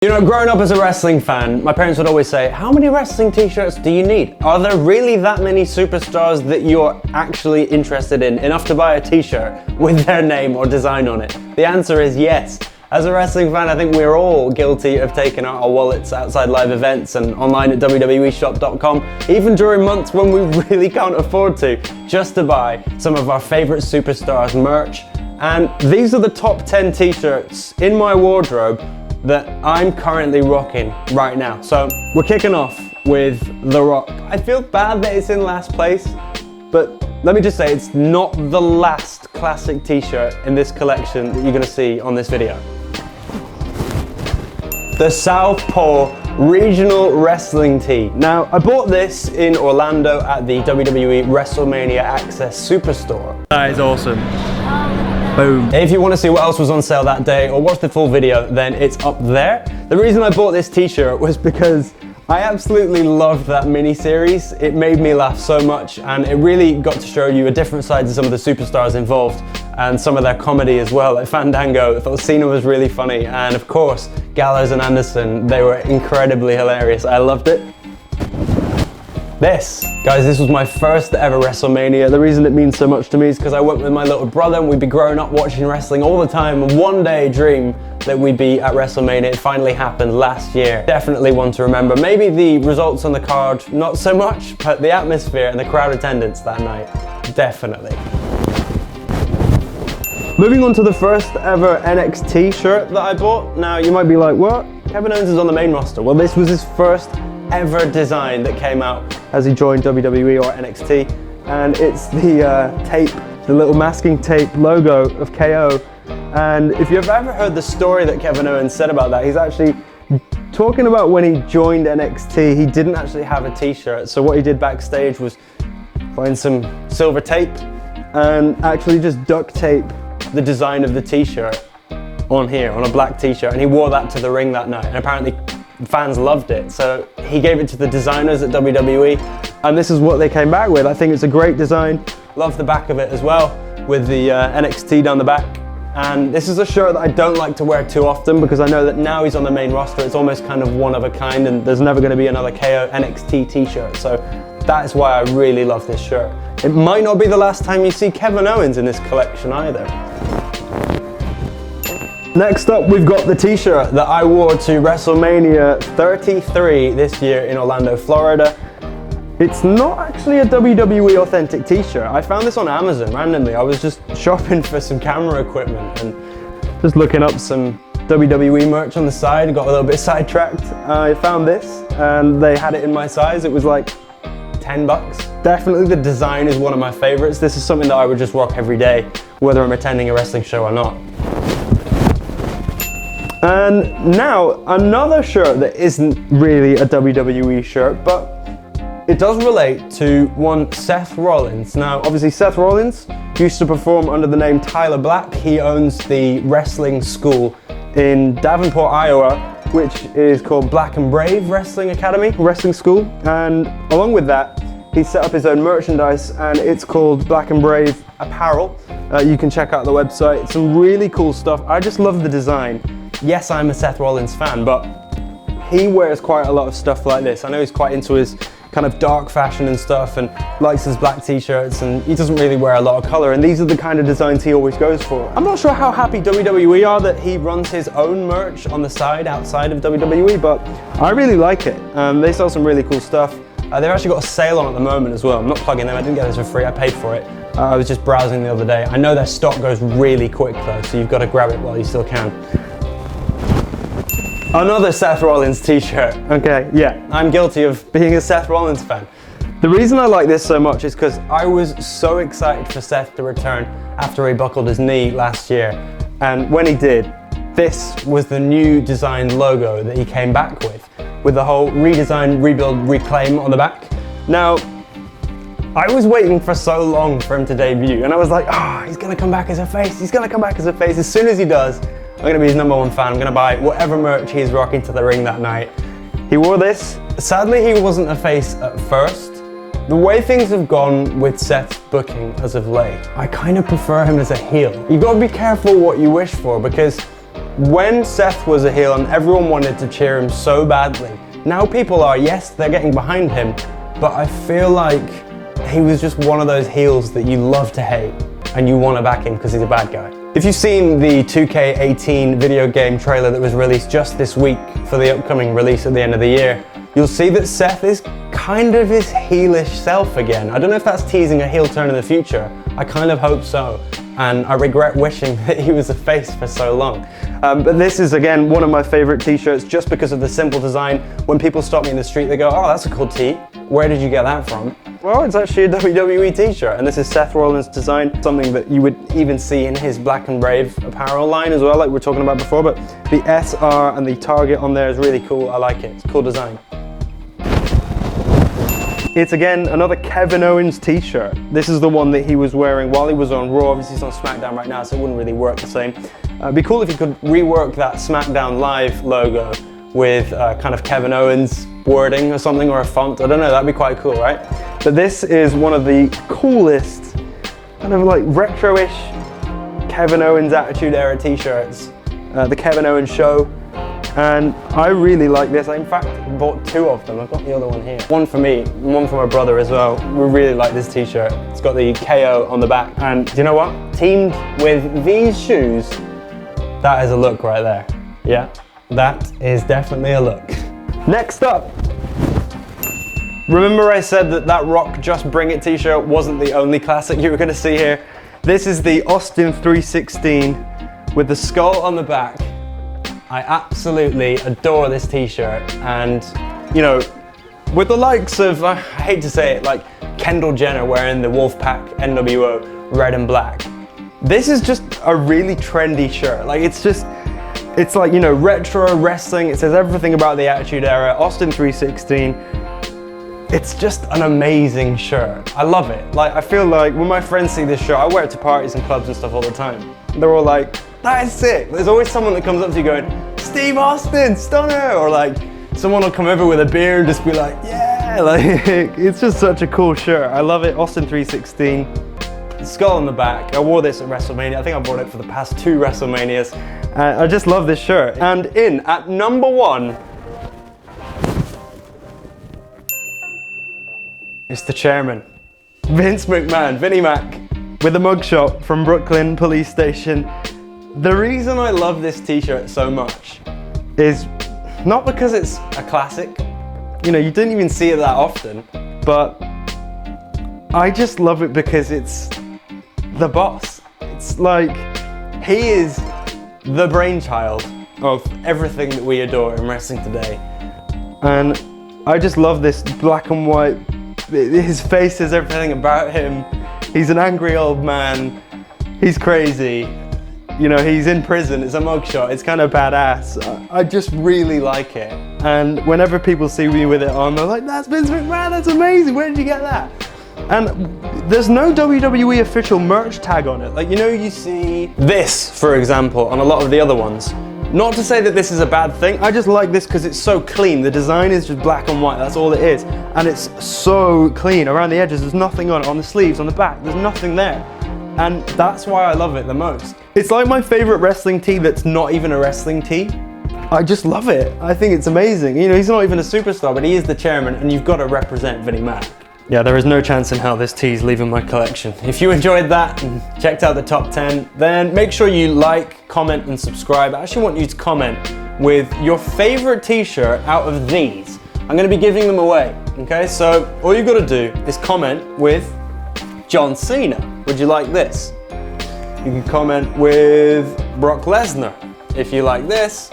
You know, growing up as a wrestling fan, my parents would always say, how many wrestling t-shirts do you need? Are there really that many superstars that you're actually interested in, enough to buy a t-shirt with their name or design on it? The answer is yes. As a wrestling fan, I think we're all guilty of taking out our wallets outside live events and online at WWEshop.com, even during months when we really can't afford to, just to buy some of our favorite superstars merch. And these are the top 10 t-shirts in my wardrobe that I'm currently rocking right now. So we're kicking off with The Rock. I feel bad that it's in last place, but let me just say it's not the last classic t-shirt in this collection that you're gonna see on this video. The Southpaw Regional Wrestling Tee. Now, I bought this in Orlando at the WWE WrestleMania Access Superstore. That is awesome. Boom. If you want to see what else was on sale that day or watch the full video, then it's up there. The reason I bought this t-shirt was because I absolutely loved that mini-series. It made me laugh so much, and it really got to show you a different side to some of the superstars involved and some of their comedy as well. Like Fandango, I thought Cena was really funny, and of course, Gallows and Anderson, they were incredibly hilarious. I loved it. Guys, this was my first ever WrestleMania. The reason it means so much to me is because I went with my little brother and we'd be growing up watching wrestling all the time, and one day dream that we'd be at WrestleMania. It finally happened last year. Definitely one to remember. Maybe the results on the card, not so much, but the atmosphere and the crowd attendance that night, definitely. Moving on to the first ever NXT shirt that I bought. Now, you might be like, what? Kevin Owens is on the main roster. Well, this was his first ever design that came out as he joined WWE or NXT, and it's the tape, the little masking tape logo of KO. And if you've ever heard the story that Kevin Owens said about that, he's actually talking about when he joined NXT, he didn't actually have a t-shirt, so what he did backstage was find some silver tape and actually just duct tape the design of the t-shirt on here, on a black t-shirt, and he wore that to the ring that night, and apparently fans loved it, so he gave it to the designers at WWE, and this is what they came back with. I think it's a great design. Love the back of it as well, with the NXT down the back. And this is a shirt that I don't like to wear too often because I know that now he's on the main roster, it's almost kind of one of a kind, and there's never going to be another KO NXT t-shirt, so that is why I really love this shirt. It might not be the last time you see Kevin Owens in this collection either. Next up, we've got the t-shirt that I wore to WrestleMania 33 this year in Orlando, Florida. It's not actually a WWE authentic t-shirt. I found this on Amazon randomly. I was just shopping for some camera equipment and just looking up some WWE merch on the side, got a little bit sidetracked. I found this and they had it in my size. It was like 10 bucks. Definitely the design is one of my favorites. This is something that I would just rock every day, whether I'm attending a wrestling show or not. And now, another shirt that isn't really a WWE shirt, but it does relate to one Seth Rollins. Now, obviously Seth Rollins used to perform under the name Tyler Black. He owns the wrestling school in Davenport, Iowa, which is called Black and Brave Wrestling Academy, wrestling school. And along with that, he set up his own merchandise, and it's called Black and Brave Apparel. You can check out the website. Some really cool stuff. I just love the design. Yes, I'm a Seth Rollins fan, but he wears quite a lot of stuff like this. I know he's quite into his kind of dark fashion and stuff and likes his black t-shirts, and he doesn't really wear a lot of color, and these are the kind of designs he always goes for. I'm not sure how happy WWE are that he runs his own merch on the side outside of WWE, but I really like it. They sell some really cool stuff. They've actually got a sale on at the moment as well. I'm not plugging them, I didn't get this for free, I paid for it. I was just browsing the other day. I know their stock goes really quick though, so you've got to grab it while you still can. Another Seth Rollins t-shirt. Okay, yeah, I'm guilty of being a Seth Rollins fan. The reason I like this so much is because I was so excited for Seth to return after he buckled his knee last year. And when he did, this was the new design logo that he came back with the whole redesign, rebuild, reclaim on the back. Now, I was waiting for so long for him to debut, and I was like, oh, he's gonna come back as a face, he's gonna come back as a face. As soon as he does, I'm gonna be his #1 fan. I'm gonna buy whatever merch he's rocking to the ring that night. He wore this. Sadly, he wasn't a face at first. The way things have gone with Seth's booking as of late, I kind of prefer him as a heel. You've got to be careful what you wish for, because When Seth was a heel and everyone wanted to cheer him so badly, now people are, yes, they're getting behind him, but I feel like he was just one of those heels that you love to hate and you want to back him because he's a bad guy. If you've seen the 2K18 video game trailer that was released just this week for the upcoming release at the end of the year, you'll see that Seth is kind of his heelish self again. I don't know if that's teasing a heel turn in the future. I kind of hope so. And I regret wishing that he was a face for so long. But this is, again, one of my favorite t-shirts just because of the simple design. When people stop me in the street, they go, oh, that's a cool tee. Where did you get that from? Well, it's actually a WWE t-shirt, and this is Seth Rollins' design, something that you would even see in his Black and Brave apparel line as well, like we were talking about before, but the SR and the target on there is really cool. I like it. It's a cool design. It's again another Kevin Owens t-shirt. This is the one that he was wearing while he was on Raw. Obviously he's on SmackDown right now, so it wouldn't really work the same. It'd be cool if he could rework that SmackDown Live logo with kind of Kevin Owens wording or something, or a font. I don't know, that'd be quite cool, right? But this is one of the coolest, kind of like retro-ish Kevin Owens Attitude Era t-shirts. The Kevin Owens Show. And I really like this. I in fact bought two of them. I've got the other one here. One for me, one for my brother as well. We really like this t-shirt. It's got the KO on the back. And do you know what? Teamed with these shoes, that is a look right there. Yeah, that is definitely a look. Next up, remember I said that Rock Just Bring It t-shirt wasn't the only classic you were gonna see here? This is the Austin 316 with the skull on the back. I absolutely adore this t-shirt, and you know, with the likes of, I hate to say it, like Kendall Jenner wearing the Wolfpack NWO red and black, this is just a really trendy shirt. Like it's like, you know, retro wrestling. It says everything about the Attitude Era, Austin 316. It's just an amazing shirt. I love it. Like, I feel like when my friends see this shirt, I wear it to parties and clubs and stuff all the time. They're all like, that is sick. There's always someone that comes up to you going, Steve Austin, stunner! Or like, someone will come over with a beer and just be like, yeah! Like, it's just such a cool shirt. I love it, Austin 316. Skull on the back. I wore this at WrestleMania. I think I bought it for the past 2 WrestleManias. I just love this shirt. And in at number 1, it's the chairman, Vince McMahon, Vinnie Mac, with a mugshot from Brooklyn Police Station. The reason I love this t-shirt so much is not because it's a classic, you know, you didn't even see it that often, but I just love it because it's the boss. It's like, he is the brainchild of everything that we adore in wrestling today. And I just love this black and white. His face is everything about him. He's an angry old man. He's crazy. You know, he's in prison. It's a mugshot. It's kind of badass. I just really like it. And whenever people see me with it on, they're like, that's Vince McMahon, that's amazing. Where did you get that? And there's no WWE official merch tag on it. Like, you know, you see this, for example, on a lot of the other ones. Not to say that this is a bad thing, I just like this because it's so clean. The design is just black and white, that's all it is. And it's so clean. Around the edges, there's nothing on it. On the sleeves, on the back, there's nothing there. And that's why I love it the most. It's like my favorite wrestling tee that's not even a wrestling tee. I just love it. I think it's amazing. You know, he's not even a superstar, but he is the chairman, and you've got to represent Vinnie Mac. Yeah, there is no chance in hell this tee's leaving my collection. If you enjoyed that and checked out the top 10, then make sure you like, comment, and subscribe. I actually want you to comment with your favorite t-shirt out of these. I'm gonna be giving them away, okay? So all you've got to do is comment with John Cena. Would you like this? You can comment with Brock Lesnar if you like this.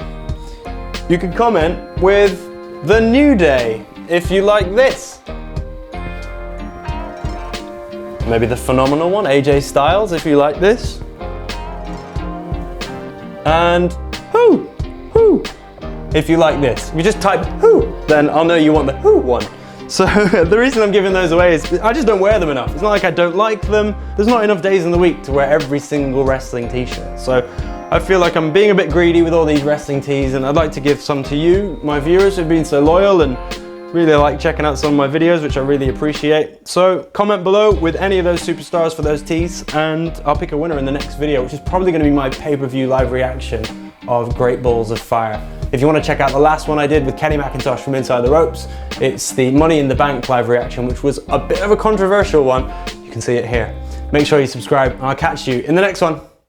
You can comment with The New Day if you like this. Maybe the phenomenal one, AJ Styles, if you like this. And who, if you like this. If you just type who, then I'll know you want the who one. So the reason I'm giving those away is I just don't wear them enough. It's not like I don't like them. There's not enough days in the week to wear every single wrestling t-shirt. So I feel like I'm being a bit greedy with all these wrestling tees, and I'd like to give some to you, my viewers who've been so loyal and really like checking out some of my videos, which I really appreciate. So comment below with any of those superstars for those tees, and I'll pick a winner in the next video, which is probably going to be my pay-per-view live reaction of great balls of fire. If you want to check out the last one I did with Kenny McIntosh from Inside the Ropes, it's the Money in the Bank live reaction, which was a bit of a controversial one. You can see it here. Make sure you subscribe and I'll catch you in the next one.